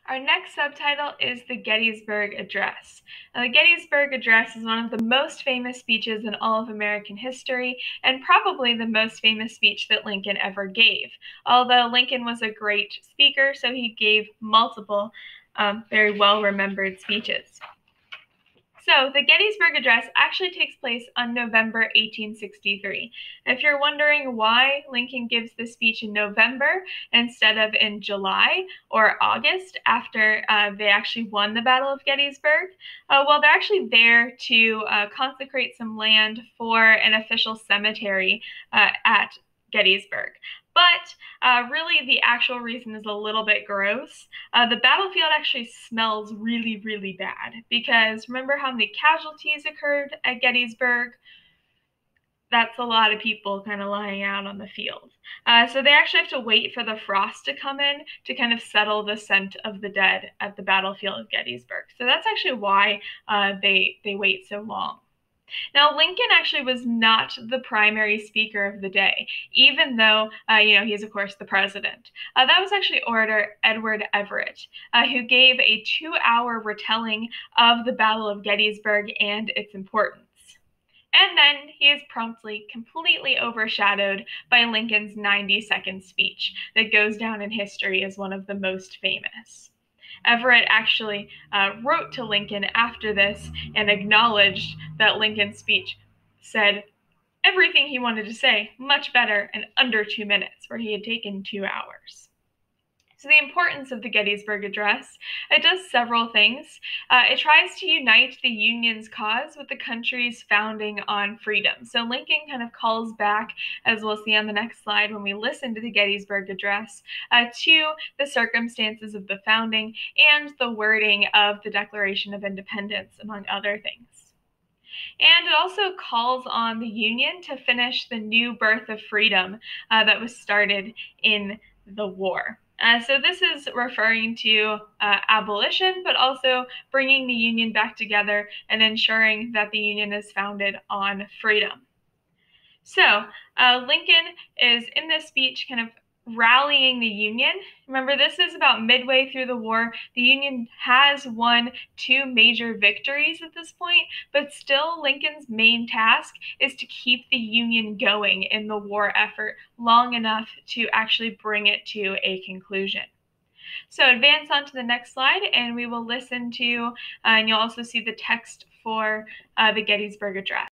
Our next subtitle is the Gettysburg Address. Now, the Gettysburg Address is one of the most famous speeches in all of American history, and probably the most famous speech that Lincoln ever gave. Although Lincoln was a great speaker, so he gave multiple very well-remembered speeches. So the Gettysburg Address actually takes place on November 1863. If you're wondering why Lincoln gives this speech in November instead of in July or August after they actually won the Battle of Gettysburg, well, they're actually there to consecrate some land for an official cemetery at Gettysburg. But really, the actual reason is a little bit gross. The battlefield actually smells really, really bad because remember how many casualties occurred at Gettysburg? That's a lot of people kind of lying out on the field. So they actually have to wait for the frost to come in to kind of settle the scent of the dead at the battlefield of Gettysburg. So that's actually why they wait so long. Now, Lincoln actually was not the primary speaker of the day, even though, he's, of course, the president. That was actually Orator Edward Everett, who gave a 2-hour retelling of the Battle of Gettysburg and its importance. And then he is promptly completely overshadowed by Lincoln's 90-second speech that goes down in history as one of the most famous. Everett actually wrote to Lincoln after this and acknowledged that Lincoln's speech said everything he wanted to say much better in under 2 minutes, where he had taken 2 hours. So the importance of the Gettysburg Address, it does several things. It tries to unite the Union's cause with the country's founding on freedom. So Lincoln kind of calls back, as we'll see on the next slide when we listen to the Gettysburg Address, to the circumstances of the founding and the wording of the Declaration of Independence, among other things. And it also calls on the Union to finish the new birth of freedom that was started in the war. So this is referring to abolition, but also bringing the Union back together and ensuring that the Union is founded on freedom. So Lincoln is in this speech kind of rallying the Union. Remember, this is about midway through the war. The Union has won 2 major victories at this point, but still Lincoln's main task is to keep the Union going in the war effort long enough to actually bring it to a conclusion. So advance on to the next slide, and we will listen to, and you'll also see the text for the Gettysburg Address.